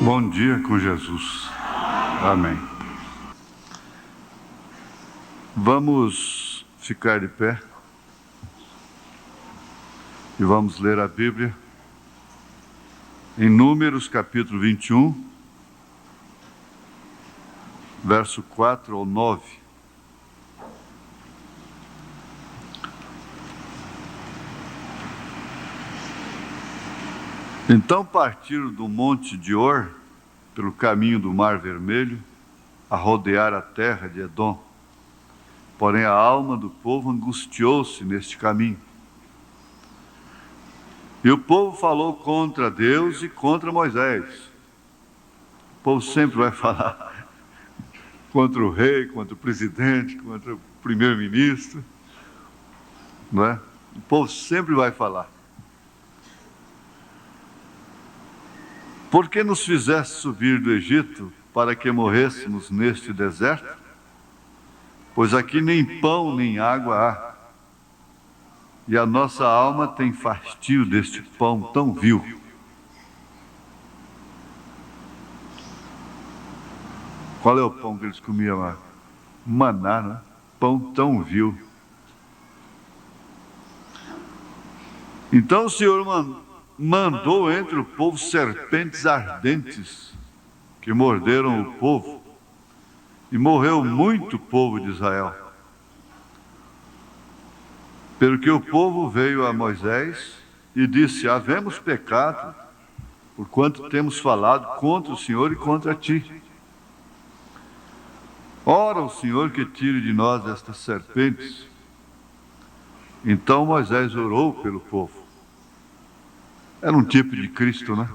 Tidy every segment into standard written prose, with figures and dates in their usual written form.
Bom dia com Jesus. Amém. Vamos ficar de pé e vamos ler a Bíblia em Números capítulo 21, verso 4 ao 9. Então partiram do monte de Or, pelo caminho do Mar Vermelho, a rodear a terra de Edom. Porém a alma do povo angustiou-se neste caminho. E o povo falou contra Deus e contra Moisés. O povo sempre vai falar contra o rei, contra o presidente, contra o primeiro-ministro, não é? O povo sempre vai falar. Por que nos fizeste subir do Egito para que morrêssemos neste deserto? Pois aqui nem pão nem água há, e a nossa alma tem fastio deste pão tão vil. Qual é o pão que eles comiam lá? Maná, né? Pão tão vil. Então o Senhor mandou entre o povo serpentes ardentes que morderam o povo, e morreu muito povo de Israel. Pelo que o povo veio a Moisés e disse: havemos pecado, porquanto temos falado contra o Senhor e contra ti. Ora o Senhor que tire de nós estas serpentes. Então Moisés orou pelo povo. Era um tipo de Cristo, né?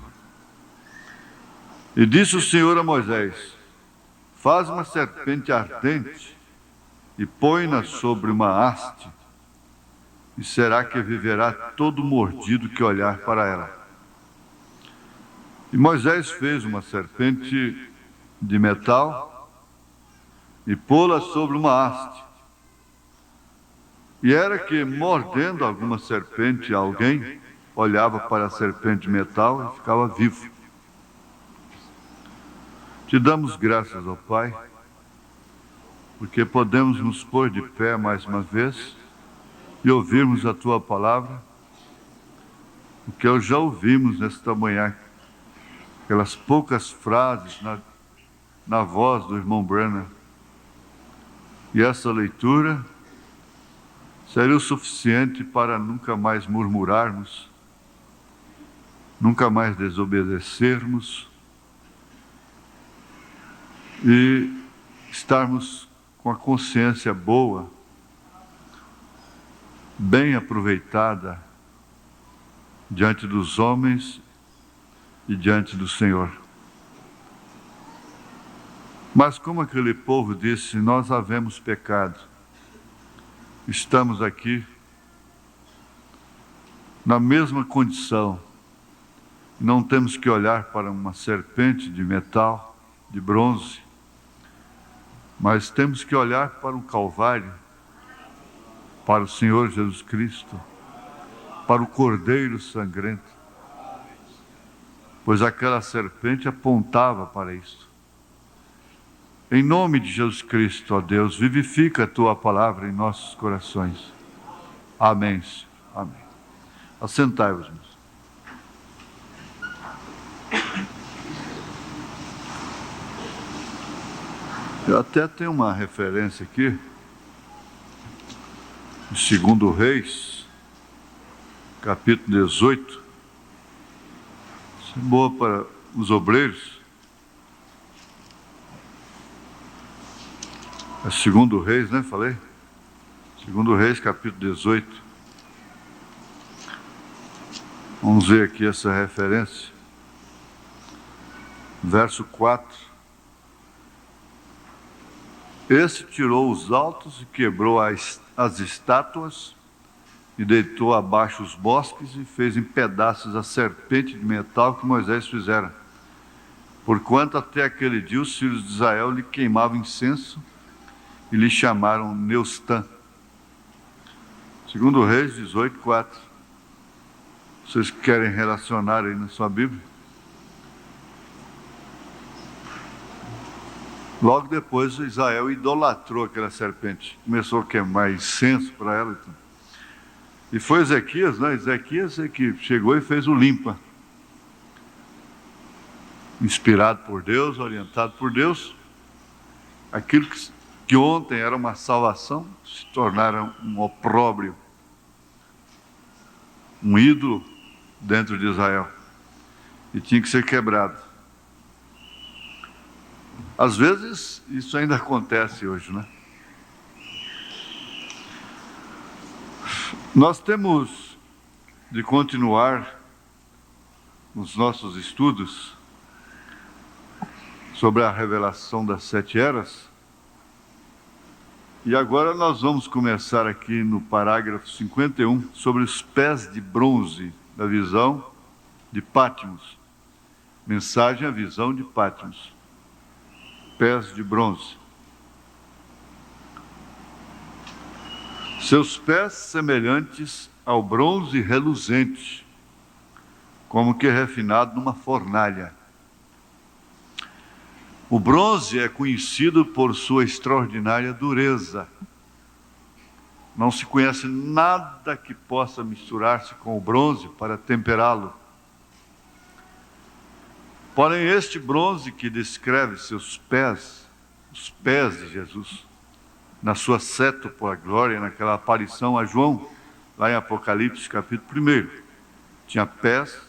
E disse o Senhor a Moisés: faz uma serpente ardente e põe-na sobre uma haste, e será que viverá todo mordido que olhar para ela. E Moisés fez uma serpente de metal e pô-la sobre uma haste. E era que, mordendo alguma serpente, alguém olhava para a serpente de metal e ficava vivo. Te damos graças, ó Pai, porque podemos nos pôr de pé mais uma vez e ouvirmos a Tua palavra, o que já ouvimos nesta manhã, aquelas poucas frases na voz do irmão Branham. E essa leitura seria o suficiente para nunca mais murmurarmos, nunca mais desobedecermos e estarmos com a consciência boa, bem aproveitada diante dos homens e diante do Senhor. Mas como aquele povo disse: nós havemos pecado, estamos aqui na mesma condição, não temos que olhar para uma serpente de metal, de bronze, mas temos que olhar para o Calvário, para o Senhor Jesus Cristo, para o Cordeiro sangrento, pois aquela serpente apontava para isso. Em nome de Jesus Cristo, ó Deus, vivifica a Tua palavra em nossos corações. Amém. Amém. Assentai-vos, meus. Eu até tenho uma referência aqui, de 2 Reis, capítulo 18. Isso é boa para os obreiros. É 2 Reis, né? Falei? 2 Reis, capítulo 18. Vamos ver aqui essa referência. Verso 4. Esse tirou os altos e quebrou as estátuas, e deitou abaixo os bosques, e fez em pedaços a serpente de metal que Moisés fizera. Porquanto até aquele dia os filhos de Israel lhe queimavam incenso, e lhe chamaram Neustã. 2 Reis 18, 4. Vocês querem relacionar aí na sua Bíblia? Logo depois, Israel idolatrou aquela serpente, começou a queimar incenso para ela. E foi Ezequias, né? Ezequias é que chegou e fez o limpa. Inspirado por Deus, orientado por Deus, aquilo que ontem era uma salvação, se tornaram um opróbrio, um ídolo dentro de Israel, e tinha que ser quebrado. Às vezes, isso ainda acontece hoje, né? Nós temos de continuar os nossos estudos sobre a revelação das 7 eras. E agora nós vamos começar aqui no parágrafo 51 sobre os pés de bronze da visão de Patmos. Mensagem à visão de Patmos. Pés de bronze. Seus pés semelhantes ao bronze reluzente, como que refinado numa fornalha. O bronze é conhecido por sua extraordinária dureza. Não se conhece nada que possa misturar-se com o bronze para temperá-lo. Porém, este bronze que descreve seus pés, os pés de Jesus, na sua cétupla glória, naquela aparição a João, lá em Apocalipse, capítulo 1, tinha pés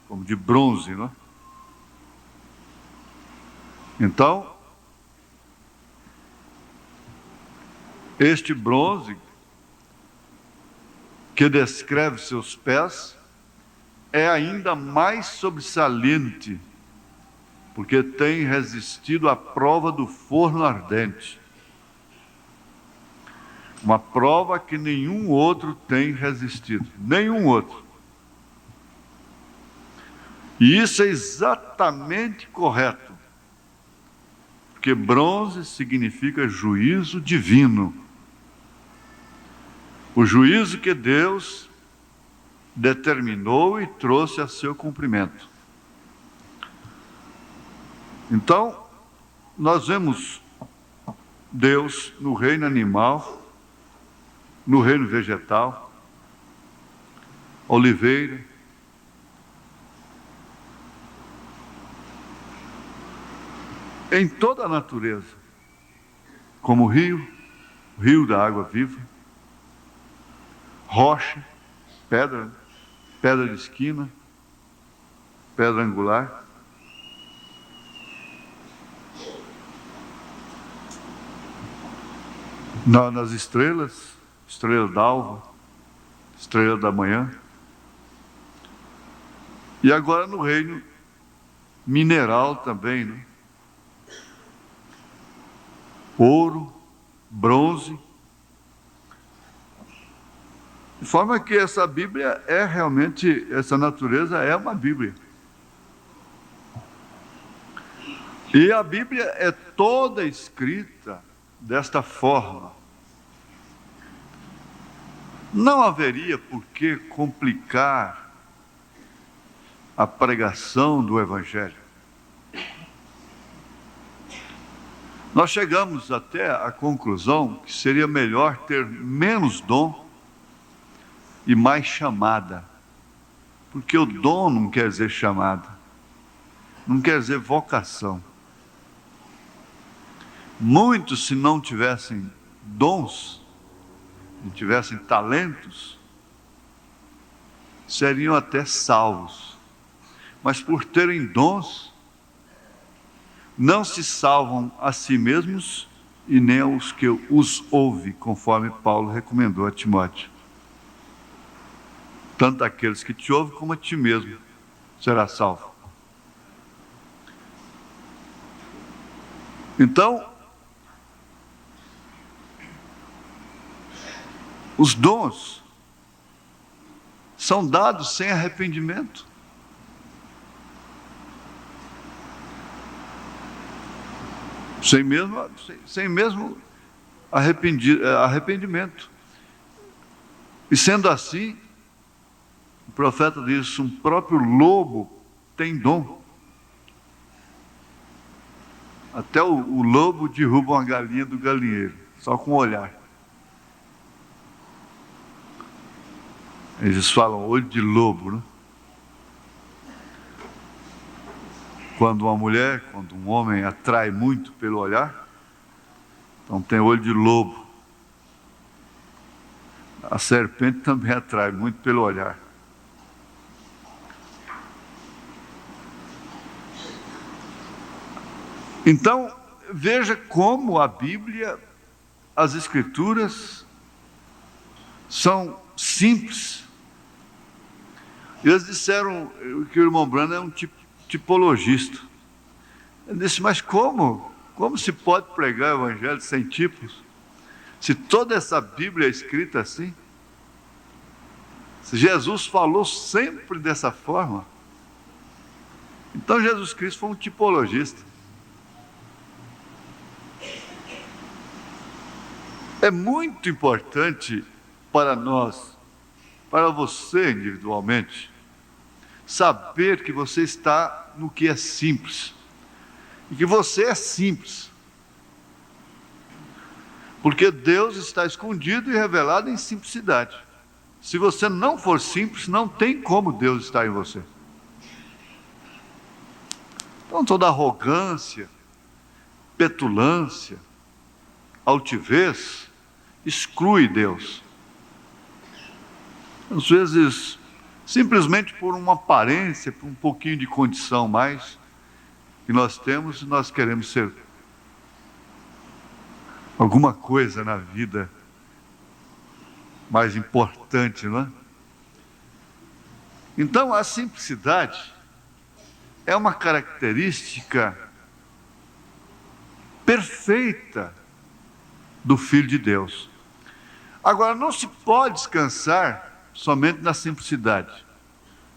como de bronze, não é? Então, este bronze que descreve seus pés é ainda mais sobressalente, porque tem resistido à prova do forno ardente. Uma prova que nenhum outro tem resistido, nenhum outro. E isso é exatamente correto, porque bronze significa juízo divino. O juízo que Deus determinou e trouxe a seu cumprimento. Então, nós vemos Deus no reino animal, no reino vegetal, oliveira, em toda a natureza, como rio da água viva, rocha, pedra de esquina, pedra angular. Nas estrelas, estrela d'alva, estrela da manhã. E agora no reino mineral também, né? Ouro, bronze. De forma que essa Bíblia é realmente, essa natureza é uma Bíblia. E a Bíblia é toda escrita desta forma. Não haveria por que complicar a pregação do Evangelho. Nós chegamos até à conclusão que seria melhor ter menos dom e mais chamada. Porque o dom não quer dizer chamada, não quer dizer vocação. Muitos, se não tivessem dons, não tivessem talentos, seriam até salvos. Mas por terem dons, não se salvam a si mesmos e nem aos que os ouvem, conforme Paulo recomendou a Timóteo. Tanto aqueles que te ouvem como a ti mesmo será salvo. Então, os dons são dados sem arrependimento. Sem mesmo arrependimento. E sendo assim, o profeta diz: um próprio lobo tem dom. Até o lobo derruba uma galinha do galinheiro, só com o olhar. Eles falam olho de lobo, né? Quando um homem atrai muito pelo olhar, então tem olho de lobo. A serpente também atrai muito pelo olhar. Então, veja como a Bíblia, as Escrituras, são simples. Eles disseram que o irmão Branham é um tipologista. Ele disse, mas como? Como se pode pregar o Evangelho sem tipos? Se toda essa Bíblia é escrita assim? Se Jesus falou sempre dessa forma? Então Jesus Cristo foi um tipologista. É muito importante para nós, para você individualmente, saber que você está no que é simples. E que você é simples. Porque Deus está escondido e revelado em simplicidade. Se você não for simples, não tem como Deus estar em você. Então toda arrogância, petulância, altivez, exclui Deus. Às vezes, simplesmente por uma aparência, por um pouquinho de condição mais que nós temos, nós queremos ser alguma coisa na vida mais importante, não é? Então, a simplicidade é uma característica perfeita do Filho de Deus. Agora, não se pode descansar somente na simplicidade.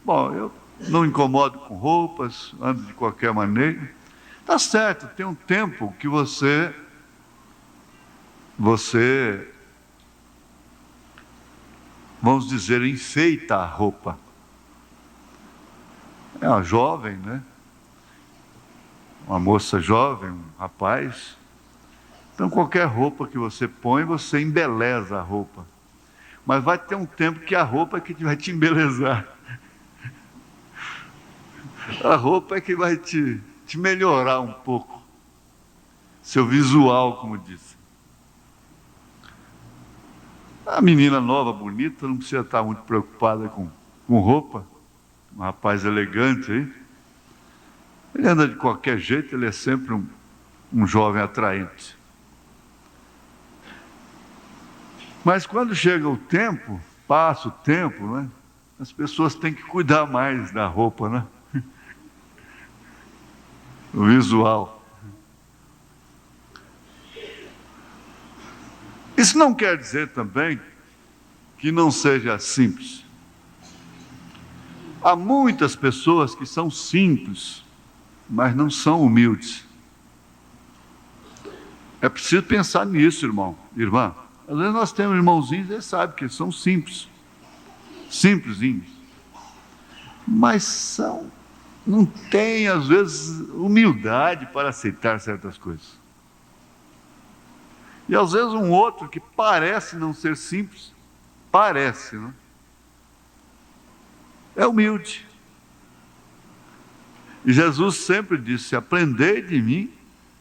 Bom, eu não incomodo com roupas, ando de qualquer maneira. Tá certo, tem um tempo que você vamos dizer, enfeita a roupa. É uma jovem, né? Uma moça jovem, um rapaz. Então, qualquer roupa que você põe, você embeleza a roupa. Mas vai ter um tempo que a roupa é que vai te embelezar. A roupa é que vai te melhorar um pouco. Seu visual, como disse. A menina nova, bonita, não precisa estar muito preocupada com roupa. Um rapaz elegante aí. Ele anda de qualquer jeito, ele é sempre um jovem atraente. Mas quando chega o tempo, passa o tempo, né? As pessoas têm que cuidar mais da roupa, né? O visual. Isso não quer dizer também que não seja simples. Há muitas pessoas que são simples, mas não são humildes. É preciso pensar nisso, irmão, irmã. Às vezes nós temos irmãozinhos e eles sabem que eles são simples, simplesinhos, mas não têm, às vezes, humildade para aceitar certas coisas. E às vezes um outro que parece não ser simples, parece, não é humilde. E Jesus sempre disse: aprendei de mim,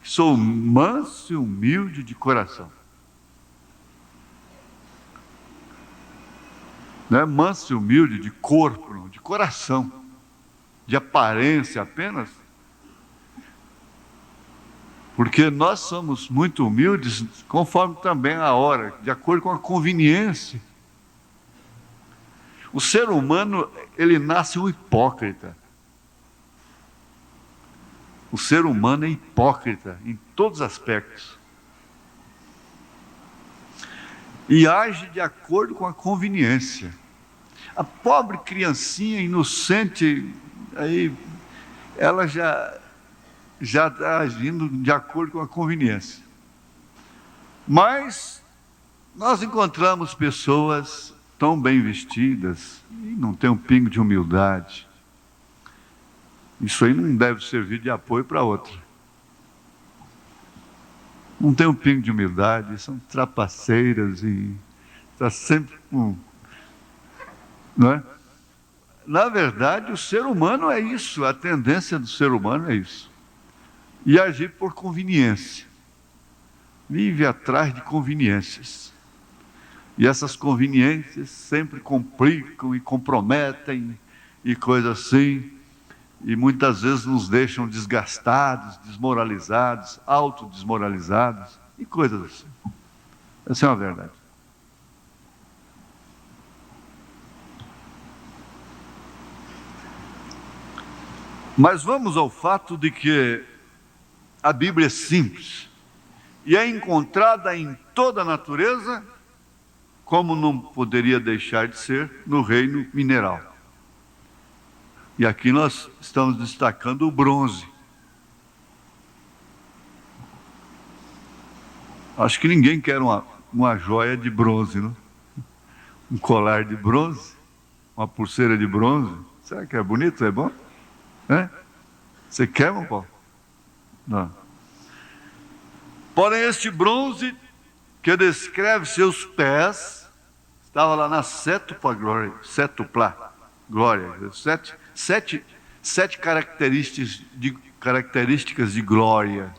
que sou manso e humilde de coração. Não é manso e humilde de corpo, não, de coração, de aparência apenas. Porque nós somos muito humildes, conforme também a hora, de acordo com a conveniência. O ser humano, ele nasce um hipócrita. O ser humano é hipócrita em todos os aspectos. E age de acordo com a conveniência. A pobre criancinha inocente, aí, ela já está agindo de acordo com a conveniência. Mas nós encontramos pessoas tão bem vestidas e não tem um pingo de humildade. Isso aí não deve servir de apoio para outra. não tem um pingo de humildade, são trapaceiras e está sempre com... Não é? Na verdade, o ser humano é isso, a tendência do ser humano é isso. E agir por conveniência. Vive atrás de conveniências. E essas conveniências sempre complicam e comprometem e coisas assim. E muitas vezes nos deixam desgastados, desmoralizados, autodesmoralizados e coisas assim. Essa é uma verdade. Mas vamos ao fato de que a Bíblia é simples e é encontrada em toda a natureza, como não poderia deixar de ser no reino mineral. E aqui nós estamos destacando o bronze. Acho que ninguém quer uma joia de bronze, não? Um colar de bronze, uma pulseira de bronze. Será que é bonito? É bom? É? Você quer, meu Paulo? Não. Porém, este bronze que descreve seus pés, estava lá na sétupla glória, sete características de glória,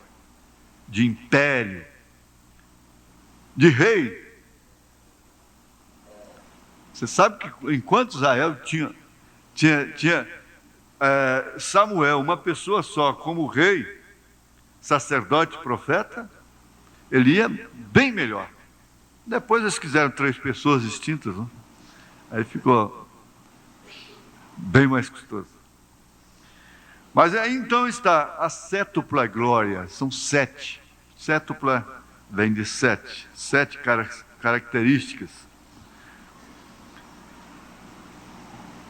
de império, de rei. Você sabe que enquanto Israel tinha Samuel, uma pessoa só, como rei, sacerdote, profeta, ele ia bem melhor. Depois eles quiseram 3 pessoas distintas, não? Aí ficou bem mais custoso. Mas aí então está a sétupla glória, são 7. Sétupla vem de 7, 7 características.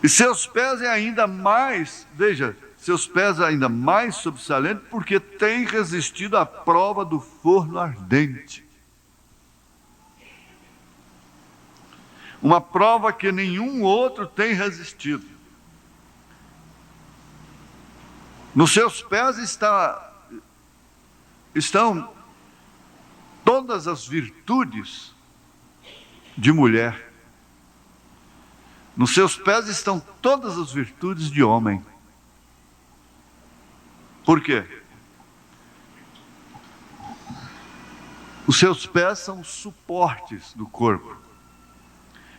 E seus pés é ainda mais, veja, seus pés é ainda mais sobressalente, porque tem resistido à prova do forno ardente. Uma prova que nenhum outro tem resistido. Nos seus pés estão todas as virtudes de mulher. Nos seus pés estão todas as virtudes de homem. Por quê? Os seus pés são os suportes do corpo.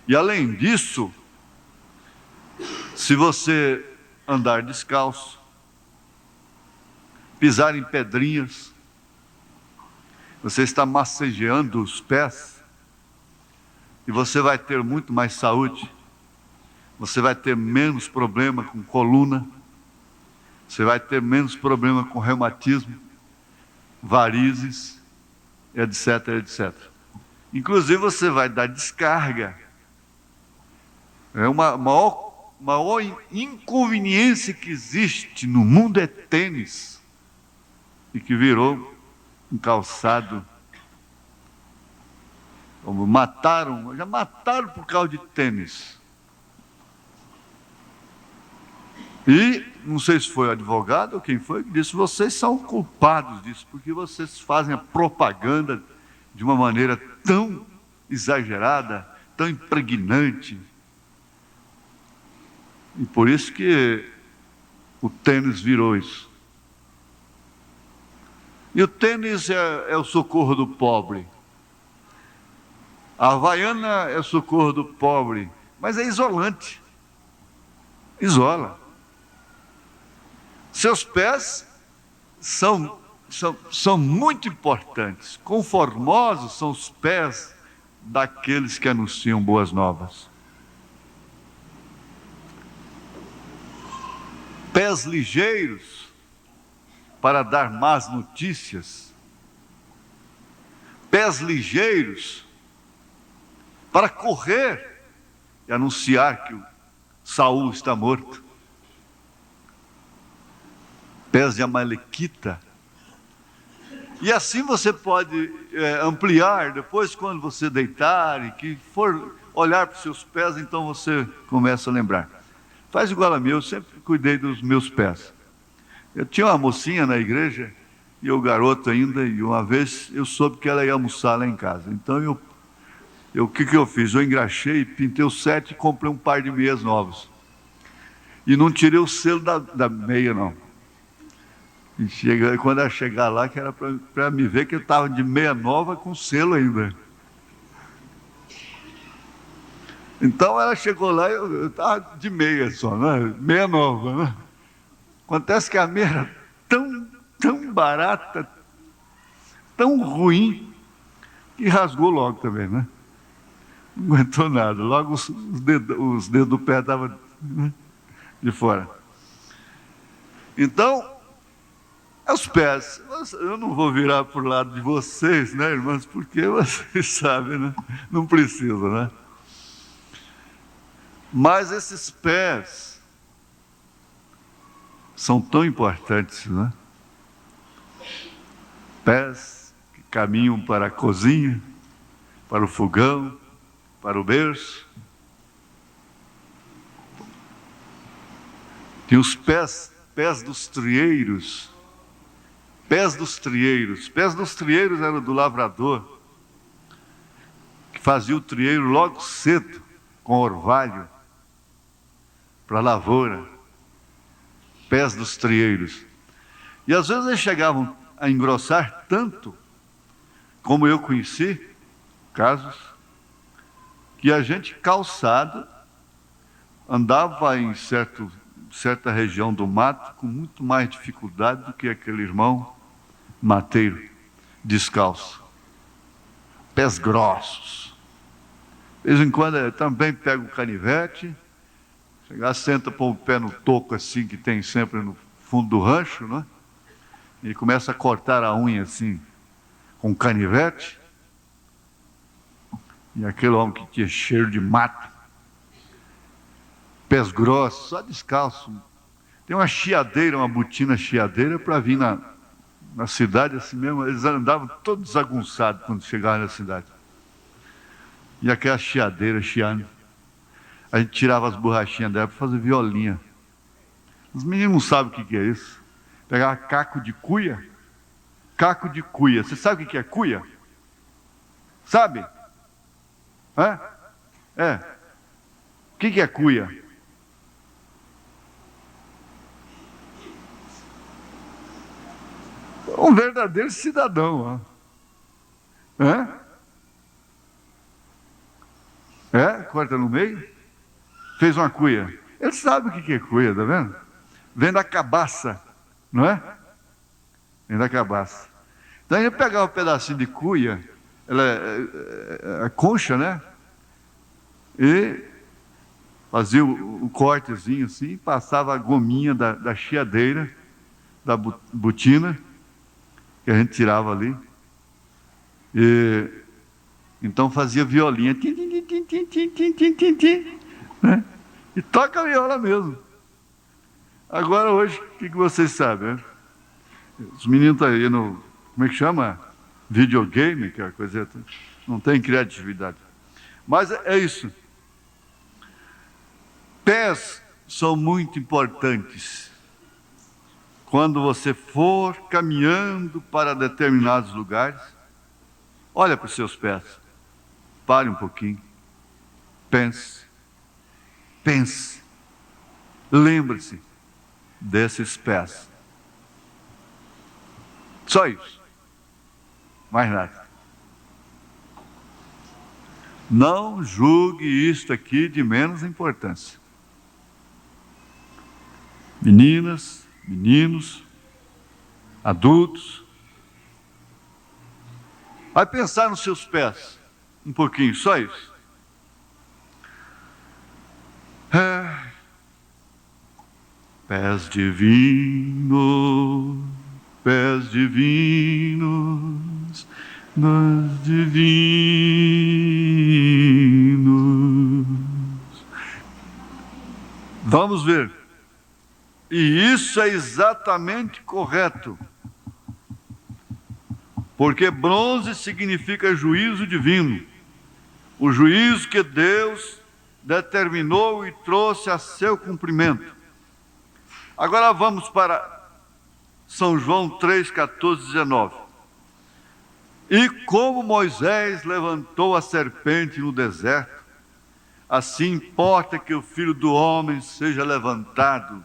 E além disso, se você andar descalço, pisar em pedrinhas, você está massageando os pés, e você vai ter muito mais saúde, você vai ter menos problema com coluna, você vai ter menos problema com reumatismo, varizes, etc, etc. Inclusive você vai dar descarga. É uma maior inconveniência que existe no mundo é tênis, e que virou um calçado. Já mataram por causa de tênis. E, não sei se foi o advogado ou quem foi, que disse: vocês são culpados disso, porque vocês fazem a propaganda de uma maneira tão exagerada, tão impregnante. E por isso que o tênis virou isso. E o tênis é o socorro do pobre. A havaiana é o socorro do pobre, mas é isolante. Isola. Seus pés são muito importantes. Conformosos são os pés daqueles que anunciam boas novas. Pés ligeiros para dar más notícias. Pés ligeiros para correr e anunciar que o Saul está morto. Pés de amalequita. E assim você pode ampliar, depois quando você deitar e que for olhar para os seus pés, então você começa a lembrar. Faz igual a mim, eu sempre cuidei dos meus pés. Eu tinha uma mocinha na igreja, e eu garoto ainda, e uma vez eu soube que ela ia almoçar lá em casa. Então o que eu fiz? Eu engraxei, pintei o 7 e comprei um par de meias novas. E não tirei o selo da meia, não. E quando ela chegar lá, que era para me ver que eu estava de meia nova com selo ainda. Então ela chegou lá e eu estava de meia só, né? Meia nova, né? Acontece que a meia era tão barata, tão ruim, que rasgou logo também, né? Não aguentou nada. Logo os dedos do pé estavam, né, de fora. Então, os pés, eu não vou virar para o lado de vocês, né, irmãs? Porque vocês sabem, né? Não precisa, né? Mas esses pés são tão importantes, né? Pés que caminham para a cozinha, para o fogão, para o berço. Tem os pés dos trieiros. Pés dos trieiros. Pés dos trieiros eram do lavrador, que fazia o trieiro logo cedo, com orvalho, para a lavoura. Pés dos trieiros. E às vezes eles chegavam a engrossar tanto, como eu conheci casos, que a gente calçado andava em certa região do mato com muito mais dificuldade do que aquele irmão mateiro, descalço. Pés grossos. De vez em quando eu também pego o canivete, chegar, senta, põe o pé no toco assim que tem sempre no fundo do rancho, né? E começa a cortar a unha assim, com canivete. E aquele homem que tinha cheiro de mato, pés grossos, só descalço. Tem uma chiadeira, uma botina chiadeira para vir na cidade assim mesmo. Eles andavam todos desagunçados quando chegavam na cidade. E aquela chiadeira chiando. A gente tirava as borrachinhas dela para fazer violinha. Os meninos não sabem o que é isso. Pegava caco de cuia. Caco de cuia. Você sabe o que é cuia? Sabe? É. O que é cuia? Um verdadeiro cidadão. Corta no meio. Fez uma cuia. Ele sabe o que é cuia, tá vendo? Vem da cabaça, não é? Vem da cabaça. Então ele pegava um pedacinho de cuia, ela a concha, né? E fazia o cortezinho assim, passava a gominha da chiadeira, da botina, que a gente tirava ali. E então fazia violinha, tim, tim, tim, tim, tim, tim, tim, tim, tim, né? E toca a viola mesmo. Agora hoje, o que vocês sabem, né? Os meninos estão aí no, como é que chama? Videogame, que é a coisa, não tem criatividade. Mas é isso. Pés são muito importantes. Quando você for caminhando para determinados lugares, olha para os seus pés. Pare um pouquinho. Pense. Pense. Lembre-se desses pés. Só isso. Mais nada. Não julgue isto aqui de menos importância. Meninas, meninos, adultos. Vai pensar nos seus pés. Um pouquinho, só isso. Pés divinos, pés divinos, nos divinos. Vamos ver. E isso é exatamente correto. Porque bronze significa juízo divino. O juízo que Deus determinou e trouxe a seu cumprimento. Agora vamos para São João 3, 14, 19. E como Moisés levantou a serpente no deserto, assim importa que o Filho do Homem seja levantado,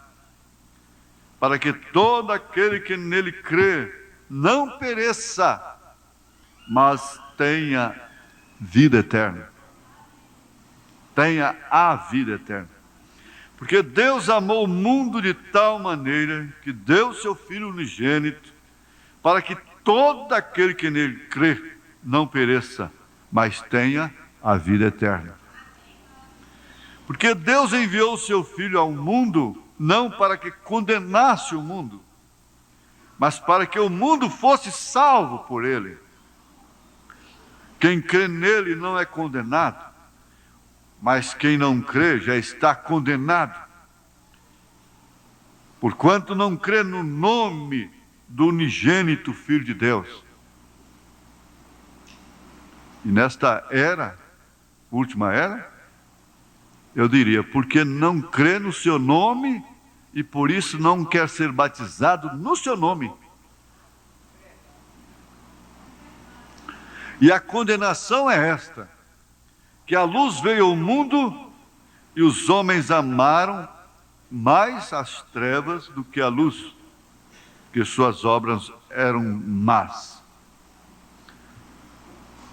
para que todo aquele que nele crê não pereça, mas tenha vida eterna. Tenha a vida eterna. Porque Deus amou o mundo de tal maneira que deu seu Filho unigênito, para que todo aquele que nele crê não pereça, mas tenha a vida eterna. Porque Deus enviou o seu Filho ao mundo, não para que condenasse o mundo, mas para que o mundo fosse salvo por ele. Quem crê nele não é condenado, mas quem não crê já está condenado, porquanto não crê no nome do unigênito Filho de Deus. E nesta era, última era, eu diria, porque não crê no seu nome e por isso não quer ser batizado no seu nome. E a condenação é esta, que a luz veio ao mundo e os homens amaram mais as trevas do que a luz, que suas obras eram más.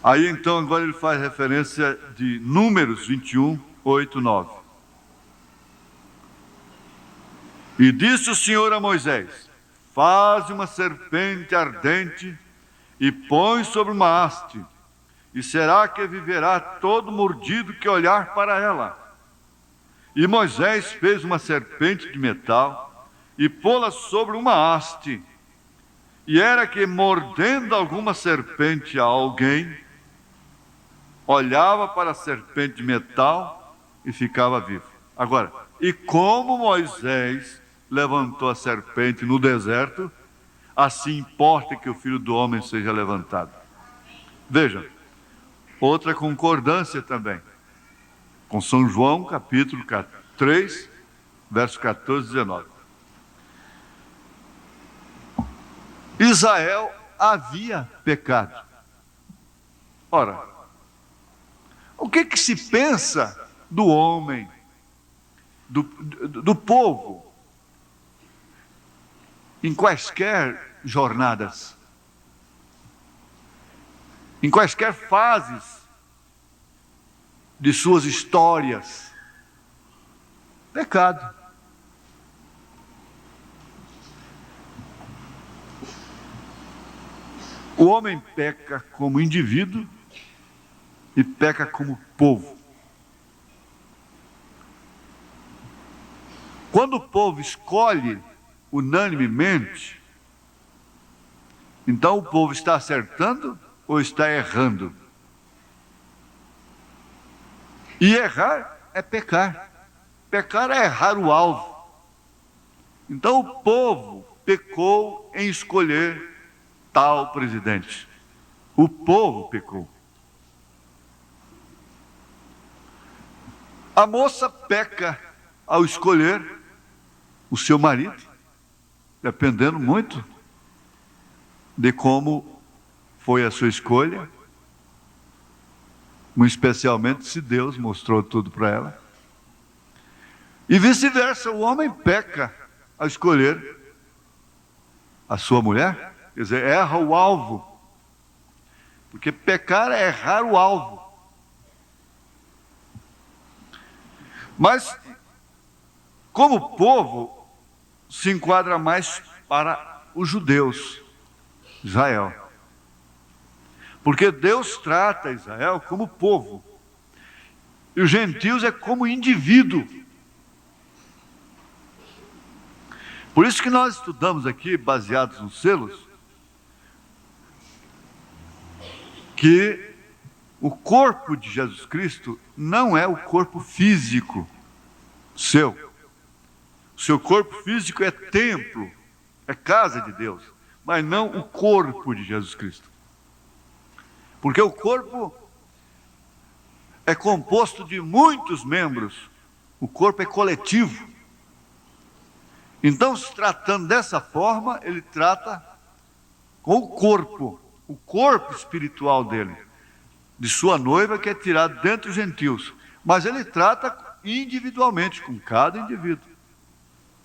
Aí então agora ele faz referência de Números 21, 8, 9. E disse o Senhor a Moisés: faze uma serpente ardente e põe sobre uma haste, e será que viverá todo mordido que olhar para ela. E Moisés fez uma serpente de metal e pô-la sobre uma haste. E era que, mordendo alguma serpente a alguém, olhava para a serpente de metal e ficava vivo. Agora, e como Moisés levantou a serpente no deserto, assim importa que o Filho do Homem seja levantado. Veja, outra concordância também, com São João, capítulo 3, verso 14 e 19. Israel havia pecado. Ora, o que se pensa do homem, do povo, em quaisquer jornadas, em quaisquer fases de suas histórias? Pecado. O homem peca como indivíduo e peca como povo. Quando o povo escolhe unanimemente, então o povo está acertando ou está errando? E errar é pecar. Pecar é errar o alvo. Então o povo pecou em escolher tal presidente. O povo pecou. A moça peca ao escolher o seu marido, dependendo muito de como foi a sua escolha, muito especialmente se Deus mostrou tudo para ela. E vice-versa, o homem peca ao escolher a sua mulher, quer dizer, erra o alvo, porque pecar é errar o alvo. Mas, como povo, se enquadra mais para os judeus, Israel. Porque Deus trata Israel como povo, e os gentios é como indivíduo. Por isso que nós estudamos aqui, baseados nos selos, que o corpo de Jesus Cristo não é o corpo físico seu. O seu corpo físico é templo, é casa de Deus, mas não o corpo de Jesus Cristo. Porque o corpo é composto de muitos membros, o corpo é coletivo. Então, se tratando dessa forma, ele trata com o corpo espiritual dele, de sua noiva, que é tirado dentre os gentios. Mas ele trata individualmente com cada indivíduo.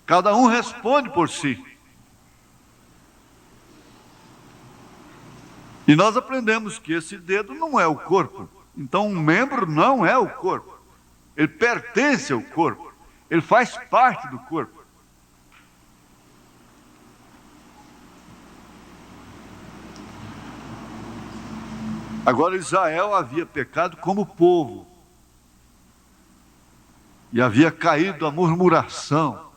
Cada um responde por si. E nós aprendemos que esse dedo não é o corpo. Então, um membro não é o corpo. Ele pertence ao corpo. Ele faz parte do corpo. Agora, Israel havia pecado como povo. E havia caído a murmuração.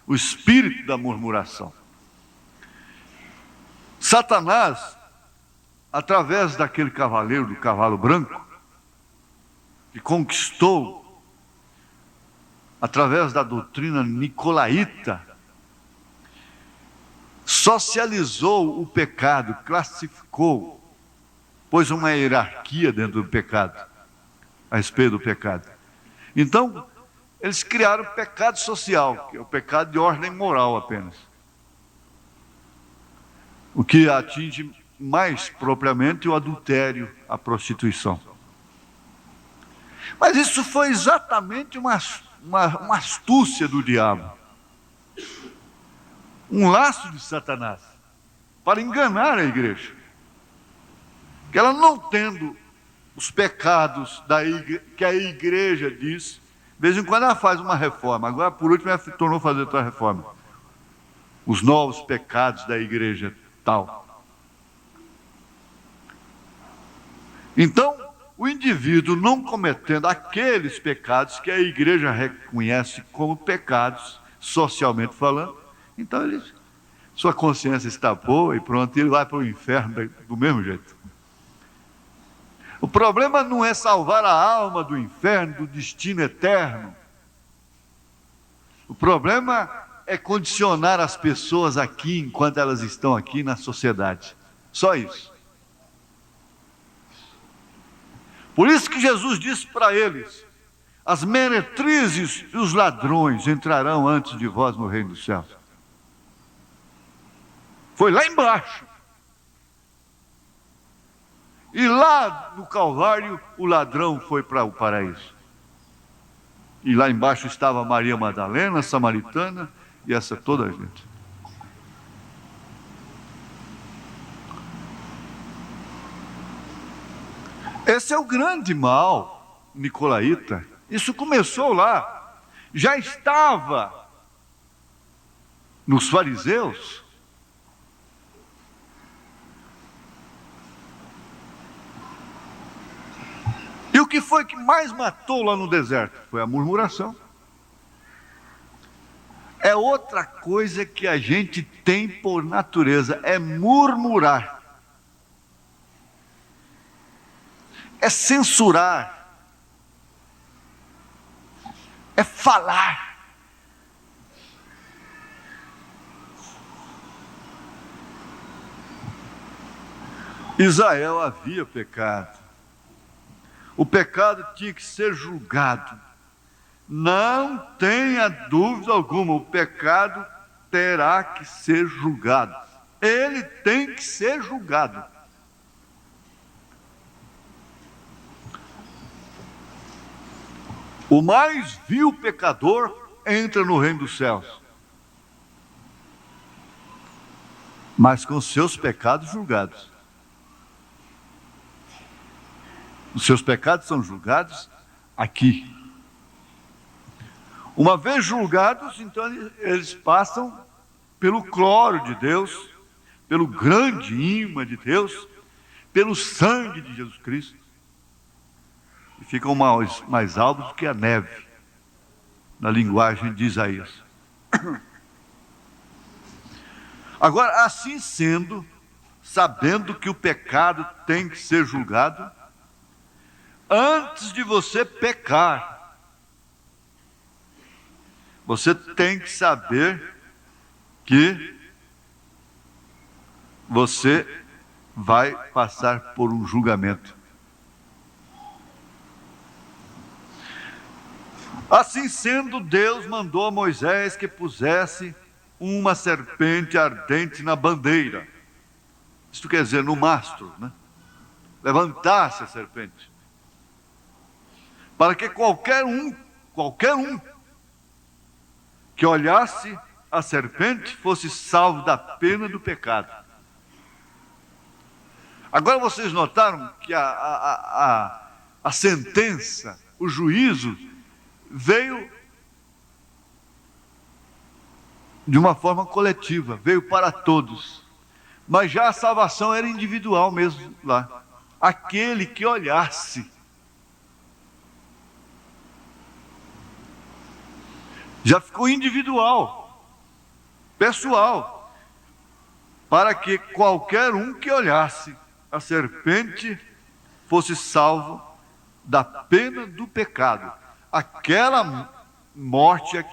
O espírito da murmuração. Satanás, através daquele cavaleiro, do cavalo branco, que conquistou, através da doutrina nicolaíta, socializou o pecado, classificou, pôs uma hierarquia dentro do pecado, a respeito do pecado. Então, eles criaram o pecado social, que é o pecado de ordem moral apenas. O que atinge mais propriamente o adultério, a prostituição. Mas isso foi exatamente uma astúcia do diabo. Um laço de Satanás, para enganar a igreja. Que ela não tendo os pecados que a igreja diz, de vez em quando ela faz uma reforma, agora por último ela tornou a fazer outra reforma. Os novos pecados da igreja tal. Então, o indivíduo não cometendo aqueles pecados que a igreja reconhece como pecados, socialmente falando, então sua consciência está boa e pronto, ele vai para o inferno do mesmo jeito. O problema não é salvar a alma do inferno, do destino eterno. O problema é condicionar as pessoas aqui, enquanto elas estão aqui na sociedade. Só isso. Por isso que Jesus disse para eles: as meretrizes e os ladrões entrarão antes de vós no reino dos céus. Foi lá embaixo. E lá no Calvário, o ladrão foi para o paraíso. E lá embaixo estava Maria Madalena, a samaritana, e essa toda a gente. Esse é o grande mal nicolaíta. Isso começou lá. Já estava nos fariseus. E o que foi que mais matou lá no deserto? Foi a murmuração. É outra coisa que a gente tem por natureza, é murmurar. É censurar. É falar. Israel havia pecado. O pecado tinha que ser julgado. Não tenha dúvida alguma, o pecado terá que ser julgado. Ele tem que ser julgado. O mais vil pecador entra no reino dos céus, mas com seus pecados julgados. Os seus pecados são julgados aqui. Uma vez julgados, então eles passam pelo cloro de Deus, pelo grande imã de Deus, pelo sangue de Jesus Cristo, e ficam mais altos do que a neve, na linguagem de Isaías. Agora, assim sendo, sabendo que o pecado tem que ser julgado, antes de você pecar, você tem que saber que você vai passar por um julgamento. Assim sendo, Deus mandou a Moisés que pusesse uma serpente ardente na bandeira. Isto quer dizer, no mastro, né? Levantasse a serpente. Para que qualquer um que olhasse a serpente fosse salvo da pena do pecado. Agora vocês notaram que a sentença, o juízo, veio de uma forma coletiva, veio para todos. Mas já a salvação era individual mesmo lá. Aquele que olhasse. Já ficou individual, pessoal, para que qualquer um que olhasse a serpente fosse salvo da pena do pecado. Aquela morte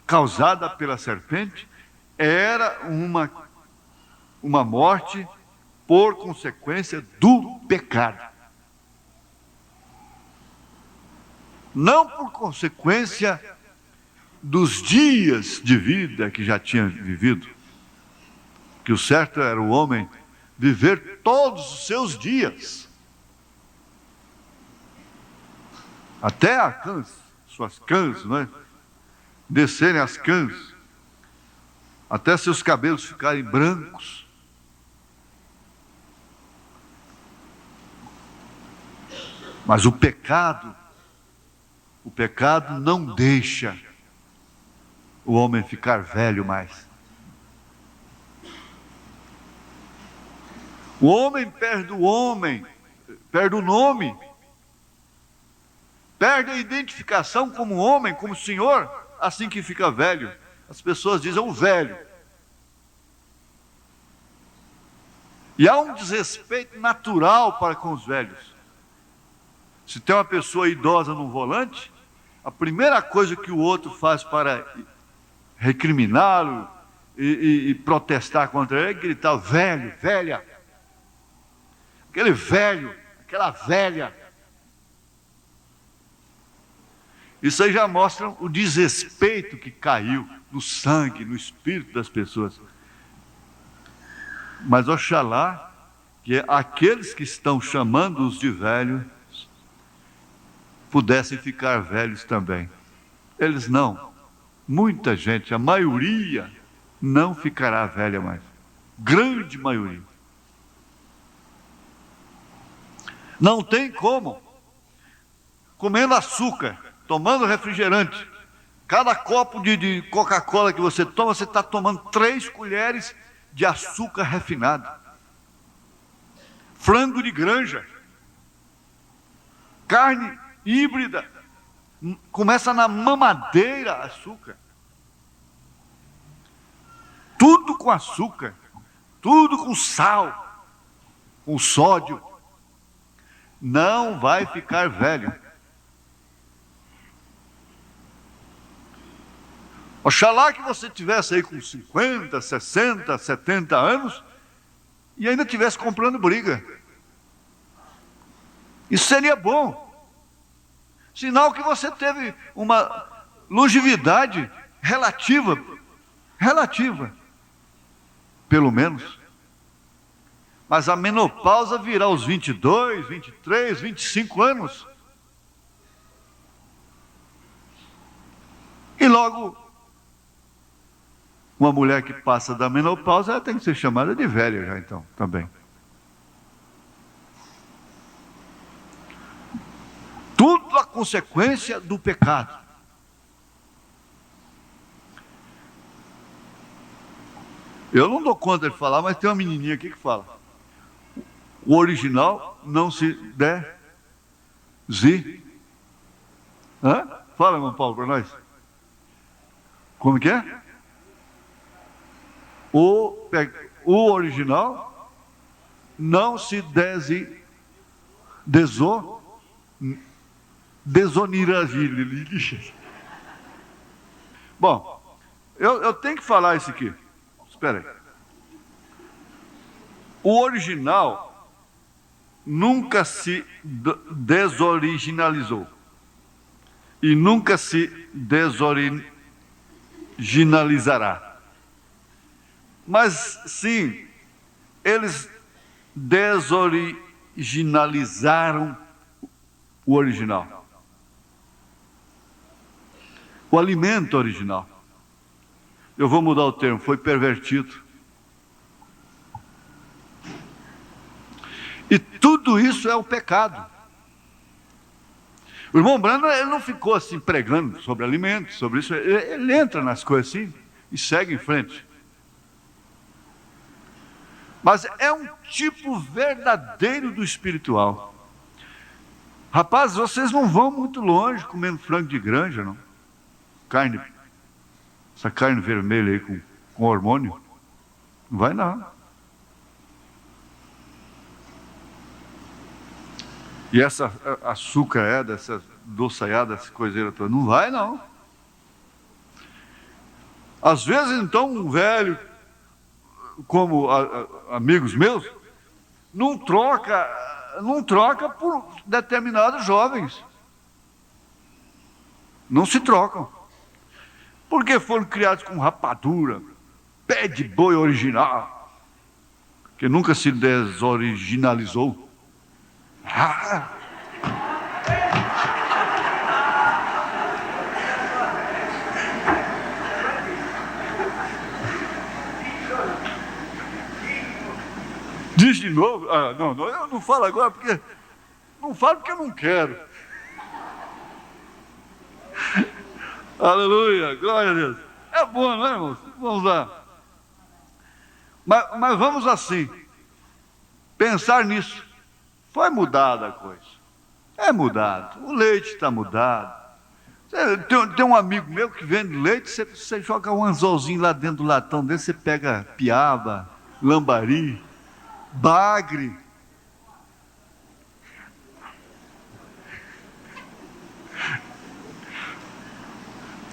causada pela serpente era uma morte por consequência do pecado. Não por consequência dos dias de vida que já tinha vivido, que o certo era o homem viver todos os seus dias, até suas cãs, não é? Descerem as cãs, até seus cabelos ficarem brancos. Mas o pecado não deixa o homem ficar velho mais. O homem, perde o nome, perde a identificação como homem, como senhor, assim que fica velho. As pessoas dizem o velho. E há um desrespeito natural para com os velhos. Se tem uma pessoa idosa no volante, a primeira coisa que o outro faz para recriminá-lo e protestar contra ele é gritar: velho, velha. Aquele velho, aquela velha. Isso aí já mostra o desrespeito que caiu no sangue, no espírito das pessoas. Mas oxalá que aqueles que estão chamando-os de velhos pudessem ficar velhos também. Eles não. Muita gente, a maioria, não ficará velha mais. Grande maioria. Não tem como. Comendo açúcar, tomando refrigerante, cada copo de Coca-Cola que você toma, você está tomando 3 colheres de açúcar refinado. Frango de granja, carne híbrida, começa na mamadeira açúcar. Tudo com açúcar, tudo com sal, com sódio. Não vai ficar velho. Oxalá que você tivesse aí com 50, 60, 70 anos e ainda estivesse comprando briga. Isso seria bom. Sinal que você teve uma longevidade relativa, pelo menos. Mas a menopausa virá aos 22, 23, 25 anos. E logo, uma mulher que passa da menopausa, ela tem que ser chamada de velha já então, também. Tudo a consequência do pecado. Eu não dou conta de falar, mas tem uma menininha aqui que fala. O original não se Hã? Fala, irmão Paulo, para nós. Como que é? O original não se desoniragiliga. Bom, eu tenho que falar isso aqui. Espera aí. O original nunca se desoriginalizou. e nunca se desoriginalizará. Mas sim, eles desoriginalizaram o original. O alimento original. Eu vou mudar o termo, foi pervertido. E tudo isso é o pecado. O irmão Branham, ele não ficou assim pregando sobre alimentos, sobre isso. Ele entra nas coisas assim e segue em frente. Mas é um tipo verdadeiro do espiritual. Rapaz, vocês não vão muito longe comendo frango de granja, não. Carne, essa carne vermelha aí com hormônio. Não vai não. E essa açúcar, essa doçaiada, essa coiseira toda, não vai não. Às vezes então um velho, como amigos meus, não troca por determinados jovens. Não se trocam. Porque foram criados com rapadura, pé de boi original, que nunca se desoriginalizou. Diz de novo? Não, eu não falo agora porque... Não falo porque eu não quero. Aleluia, glória a Deus. É bom, não é, irmãos? Vamos lá. Mas vamos assim, pensar nisso. Foi mudada a coisa. É mudado. O leite está mudado. Tem um amigo meu que vende leite, você joga um anzolzinho lá dentro do latão dele, você pega piaba, lambari, bagre.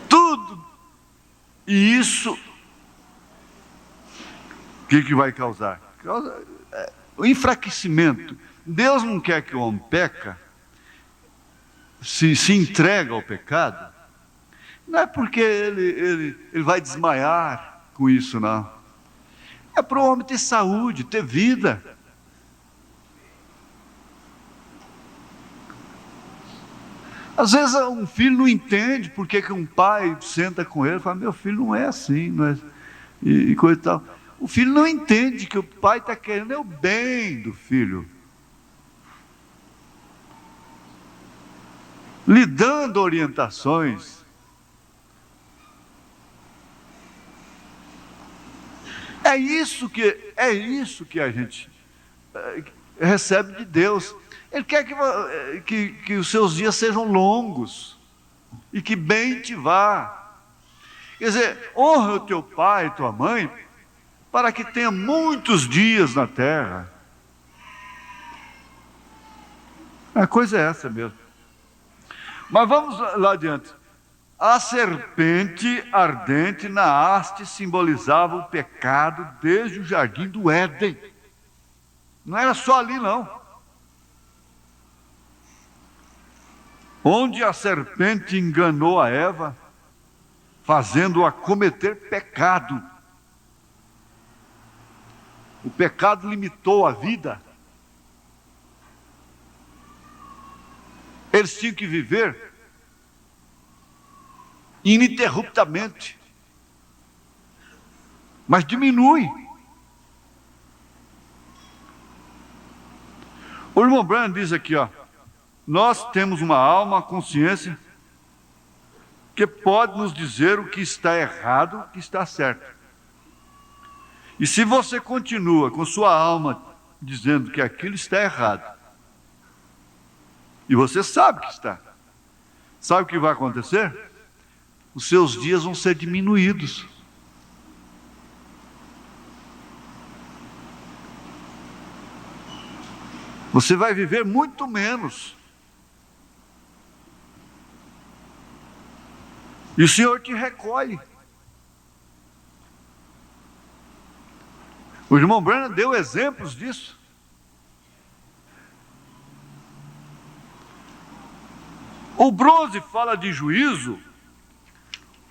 Tudo. E isso, o que vai causar? O enfraquecimento. Deus não quer que o homem peca, se entrega ao pecado, não é porque ele vai desmaiar com isso, não. É para o homem ter saúde, ter vida. Às vezes um filho não entende porque que um pai senta com ele e fala, meu filho não é assim, não é, e coisa e tal. O filho não entende que o pai está querendo o bem do filho. Lhe dando orientações. É isso que a gente recebe de Deus. Ele quer que os seus dias sejam longos e que bem te vá. Quer dizer, honra o teu pai e tua mãe para que tenha muitos dias na terra. A coisa é essa mesmo. Mas vamos lá adiante. A serpente ardente na haste simbolizava o pecado desde o jardim do Éden. Não era só ali, não. Onde a serpente enganou a Eva, fazendo-a cometer pecado. O pecado limitou a vida. Eles tinham que viver ininterruptamente. Mas diminui. O irmão Branham diz aqui, nós temos uma alma, uma consciência, que pode nos dizer o que está errado, o que está certo. E se você continua com sua alma dizendo que aquilo está errado, e você sabe que está, sabe o que vai acontecer? Os seus dias vão ser diminuídos. Você vai viver muito menos. E o Senhor te recolhe. O irmão Branham deu exemplos disso. O bronze fala de juízo,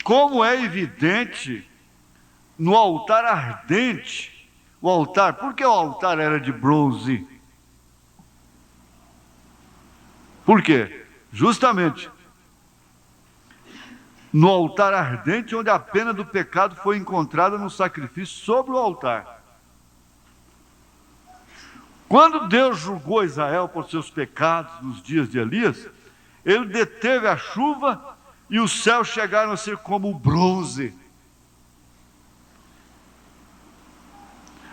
como é evidente no altar ardente. O altar, por que o altar era de bronze? Por quê? Justamente no altar ardente, onde a pena do pecado foi encontrada no sacrifício sobre o altar. Quando Deus julgou Israel por seus pecados nos dias de Elias, ele deteve a chuva e os céus chegaram a ser como bronze.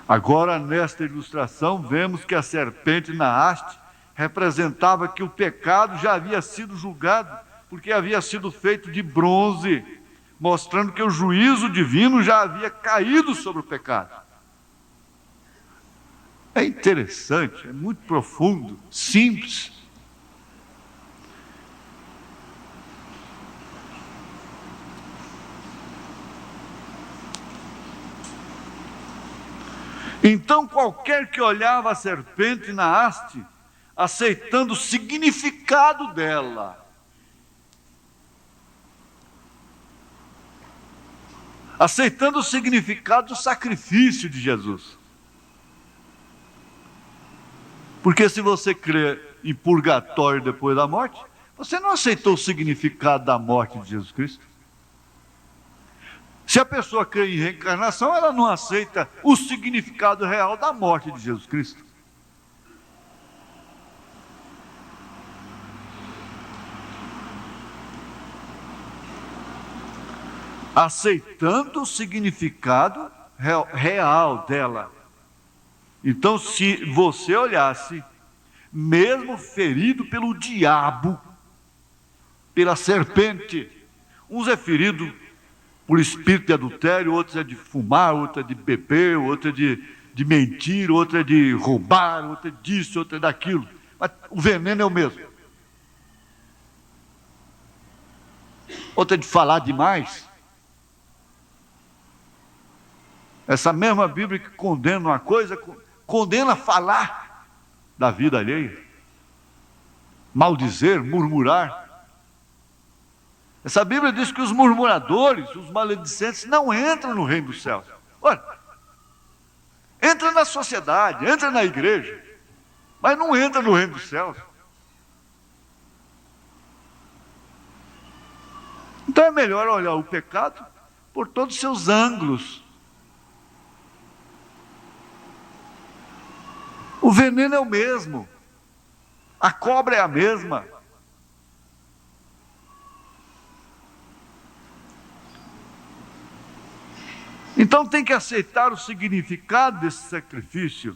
Agora, nesta ilustração, vemos que a serpente na haste representava que o pecado já havia sido julgado, porque havia sido feito de bronze, mostrando que o juízo divino já havia caído sobre o pecado. É interessante, é muito profundo, simples. Então, qualquer que olhava a serpente na haste, aceitando o significado dela, aceitando o significado do sacrifício de Jesus. Porque se você crê em purgatório depois da morte, você não aceitou o significado da morte de Jesus Cristo. Se a pessoa crê em reencarnação, ela não aceita o significado real da morte de Jesus Cristo. Aceitando o significado real dela. Então, se você olhasse, mesmo ferido pelo diabo, pela serpente, uns é ferido por espírito de adultério, outros é de fumar, outro é de beber, outro é de mentir, outro é de roubar, outro é disso, outro é daquilo. Mas o veneno é o mesmo. Outro é de falar demais. Essa mesma Bíblia que condena uma coisa, condena falar da vida alheia, maldizer, murmurar. Essa Bíblia diz que os murmuradores, os maledicentes, não entram no reino dos céus. Olha, entra na sociedade, entra na igreja, mas não entra no reino dos céus. Então é melhor olhar o pecado por todos os seus ângulos. O veneno é o mesmo, a cobra é a mesma. Então tem que aceitar o significado desse sacrifício.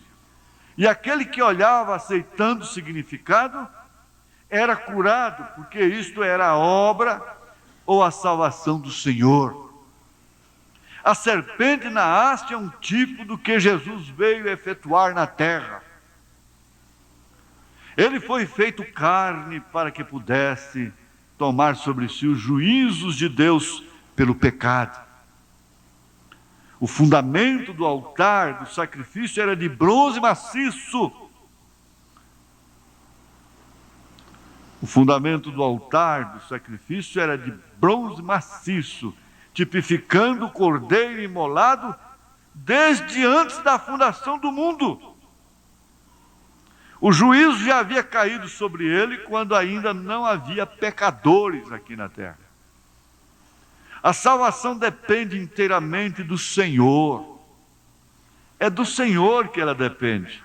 E aquele que olhava aceitando o significado, era curado, porque isto era a obra ou a salvação do Senhor. A serpente na haste é um tipo do que Jesus veio efetuar na terra. Ele foi feito carne para que pudesse tomar sobre si os juízos de Deus pelo pecado. O fundamento do altar, do sacrifício, era de bronze maciço. O fundamento do altar, do sacrifício, era de bronze maciço, tipificando o cordeiro imolado desde antes da fundação do mundo. O juízo já havia caído sobre ele quando ainda não havia pecadores aqui na terra. A salvação depende inteiramente do Senhor. É do Senhor que ela depende.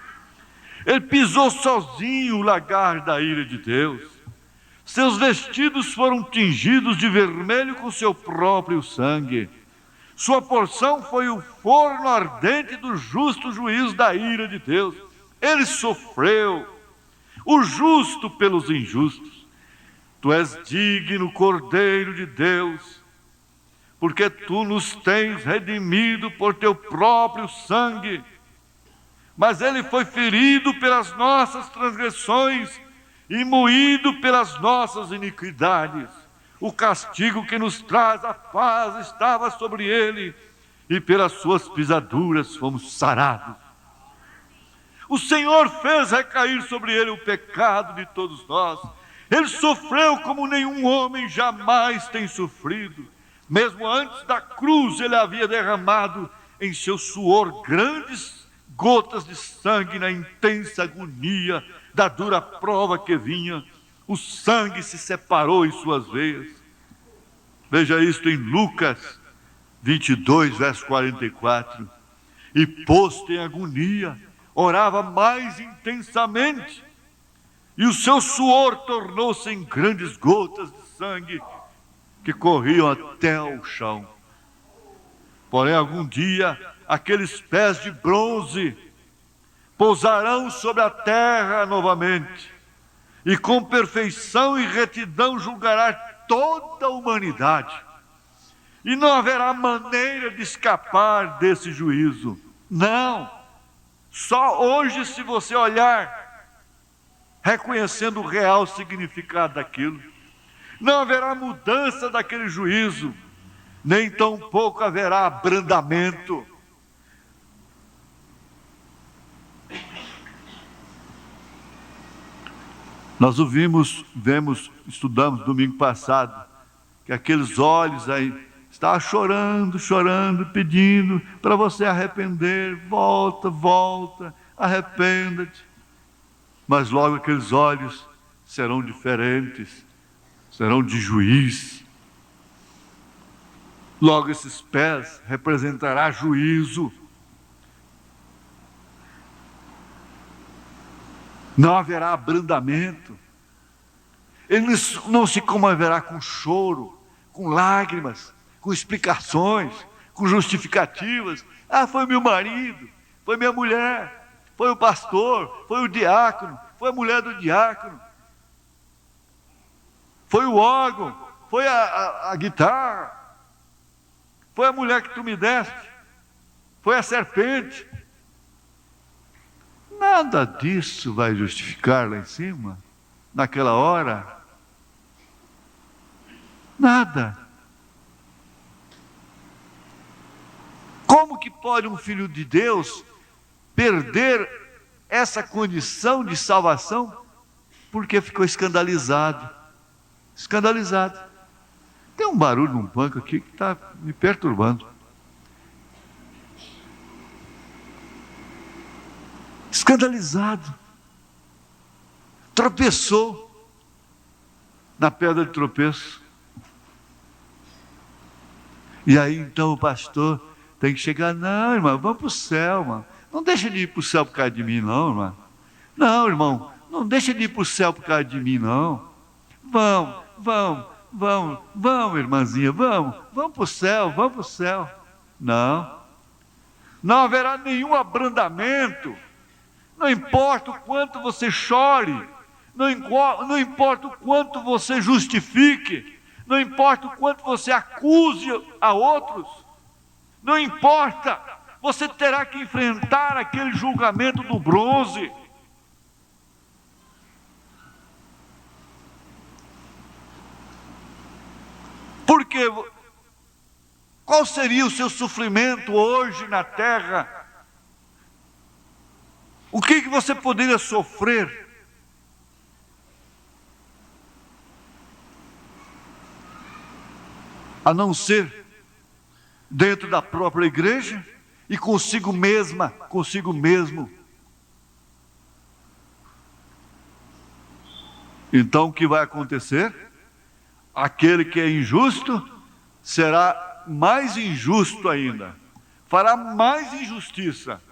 Ele pisou sozinho o lagar da ira de Deus. Seus vestidos foram tingidos de vermelho com seu próprio sangue. Sua porção foi o forno ardente do justo juízo da ira de Deus. Ele sofreu, o justo pelos injustos. Tu és digno, Cordeiro de Deus, porque tu nos tens redimido por teu próprio sangue. Mas ele foi ferido pelas nossas transgressões e moído pelas nossas iniquidades. O castigo que nos traz a paz estava sobre ele, e pelas suas pisaduras fomos sarados. O Senhor fez recair sobre ele o pecado de todos nós. Ele sofreu como nenhum homem jamais tem sofrido. Mesmo antes da cruz, ele havia derramado em seu suor grandes gotas de sangue na intensa agonia da dura prova que vinha. O sangue se separou em suas veias. Veja isto em Lucas 22, verso 44. E posto em agonia, orava mais intensamente, e o seu suor tornou-se em grandes gotas de sangue que corriam até ao chão. Porém, algum dia, aqueles pés de bronze pousarão sobre a terra novamente, e com perfeição e retidão julgará toda a humanidade. E não haverá maneira de escapar desse juízo. Não. Só hoje, se você olhar, reconhecendo o real significado daquilo, não haverá mudança daquele juízo, nem tampouco haverá abrandamento. Nós estudamos domingo passado, que aqueles olhos aí estavam chorando, pedindo para você arrepender, volta, arrependa-te. Mas logo aqueles olhos serão diferentes, serão de juiz. Logo esses pés representará juízo. Não haverá abrandamento. Ele não se comoverá com choro, com lágrimas, com explicações, com justificativas. Ah, foi meu marido, foi minha mulher, foi o pastor, foi o diácono, foi a mulher do diácono, foi o órgão, foi a guitarra, foi a mulher que tu me deste, foi a serpente. Nada disso vai justificar lá em cima, naquela hora. Nada. Como que pode um filho de Deus perder essa condição de salvação? Porque ficou escandalizado. Escandalizado. Tem um barulho num banco aqui que está me perturbando. Escandalizado. Tropeçou na pedra de tropeço. E aí então o pastor tem que chegar: não, irmão, vamos para o céu, irmão. Não deixa de ir para o céu por causa de mim, não, irmão. Não, irmão, não deixa de ir para o céu por causa de mim, não. Vamos, irmãzinha, vamos para o céu, vamos para o céu. Não haverá nenhum abrandamento. Não importa o quanto você chore, não importa o quanto você justifique, não importa o quanto você acuse a outros, não importa, você terá que enfrentar aquele julgamento do bronze. Porque qual seria o seu sofrimento hoje na terra? O que você poderia sofrer? A não ser dentro da própria igreja e consigo mesma, consigo mesmo. Então o que vai acontecer? Aquele que é injusto será mais injusto ainda, fará mais injustiça.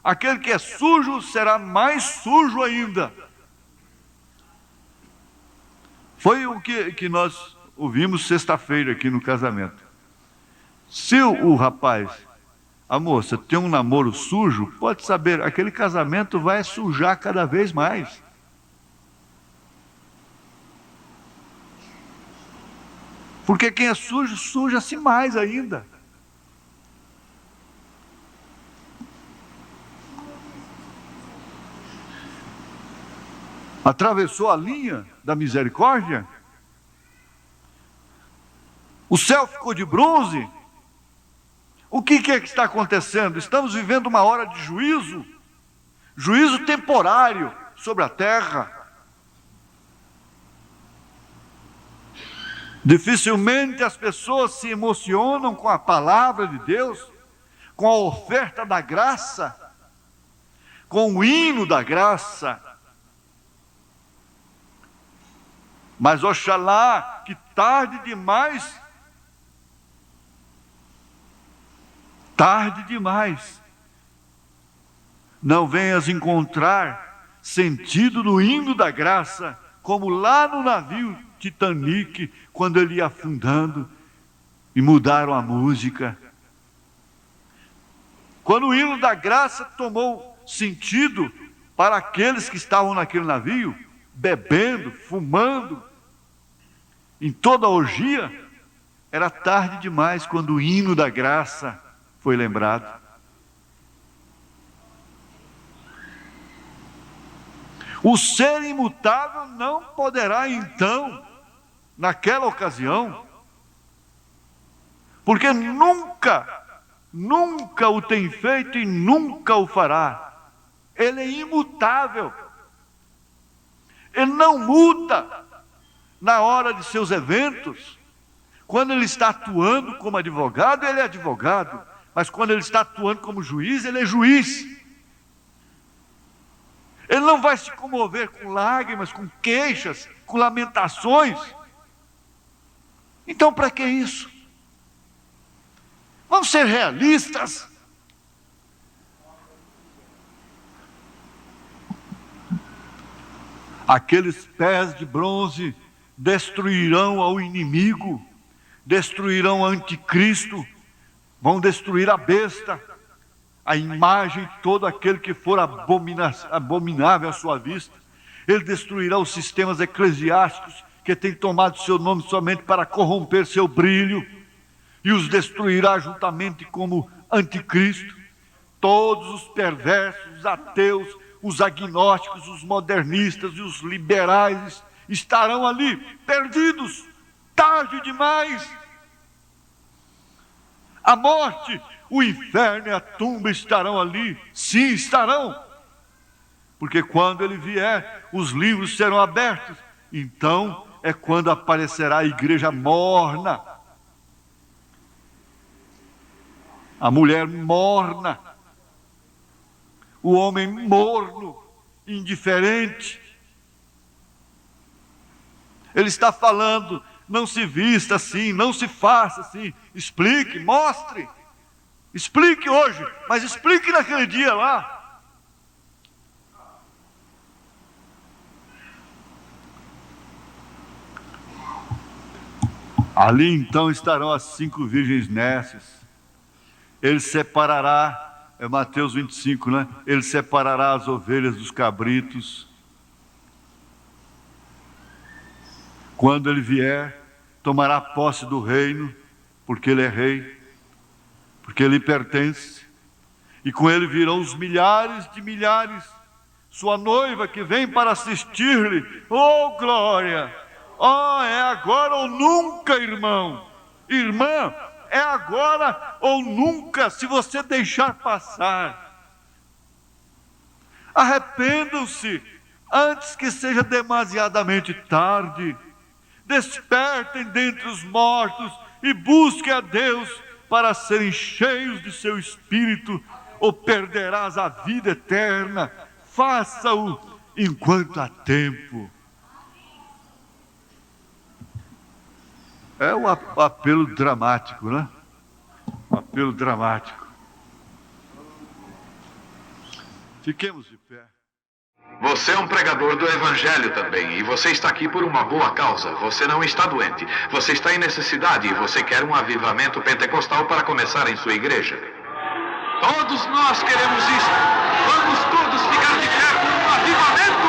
Aquele que é sujo será mais sujo ainda. Foi o que nós ouvimos sexta-feira aqui no casamento. Se o rapaz, a moça, tem um namoro sujo, pode saber, aquele casamento vai sujar cada vez mais. Porque quem é sujo, suja-se mais ainda. Atravessou a linha da misericórdia, o céu ficou de bronze. O que é que está acontecendo? Estamos vivendo uma hora de juízo, juízo temporário sobre a terra. Dificilmente as pessoas se emocionam com a palavra de Deus, com a oferta da graça, com o hino da graça. Mas oxalá que tarde demais, não venhas encontrar sentido no hino da graça, como lá no navio Titanic, quando ele ia afundando e mudaram a música. Quando o hino da graça tomou sentido para aqueles que estavam naquele navio, bebendo, fumando, em toda a orgia, era tarde demais quando o hino da graça foi lembrado. O ser imutável não poderá então, naquela ocasião, porque nunca o tem feito e nunca o fará. Ele é imutável. Ele não muda na hora de seus eventos. Quando ele está atuando como advogado, ele é advogado. Mas quando ele está atuando como juiz, ele é juiz. Ele não vai se comover com lágrimas, com queixas, com lamentações. Então, para que isso? Vamos ser realistas. Aqueles pés de bronze destruirão ao inimigo, destruirão o anticristo, vão destruir a besta, a imagem de todo aquele que for abominável à sua vista. Ele destruirá os sistemas eclesiásticos que têm tomado seu nome somente para corromper seu brilho, e os destruirá juntamente como anticristo. Todos os perversos, os ateus, os agnósticos, os modernistas e os liberais estarão ali, perdidos, tarde demais. A morte, o inferno e a tumba estarão ali, sim, estarão, porque quando ele vier, os livros serão abertos. Então é quando aparecerá a igreja morna, a mulher morna, o homem morno, indiferente. Ele está falando: não se vista assim, não se faça assim. Explique, mostre. Explique hoje, mas explique naquele dia lá. Ali então estarão as 5 virgens nécias. Ele separará, é Mateus 25, né? Ele separará as ovelhas dos cabritos. Quando ele vier, tomará posse do reino, porque ele é rei, porque ele pertence, e com ele virão os milhares de milhares, sua noiva que vem para assistir-lhe. Oh, glória! Oh, é agora ou nunca, irmão, irmã, é agora ou nunca, se você deixar passar. Arrependam-se antes que seja demasiadamente tarde. Despertem dentre os mortos e busquem a Deus para serem cheios de seu Espírito, ou perderás a vida eterna. Faça-o enquanto há tempo. É um apelo dramático, né? Um apelo dramático. Fiquemos de pé. Você é um pregador do Evangelho também, e você está aqui por uma boa causa. Você não está doente, você está em necessidade e você quer um avivamento pentecostal para começar em sua igreja. Todos nós queremos isso. Vamos todos ficar de pé por um avivamento.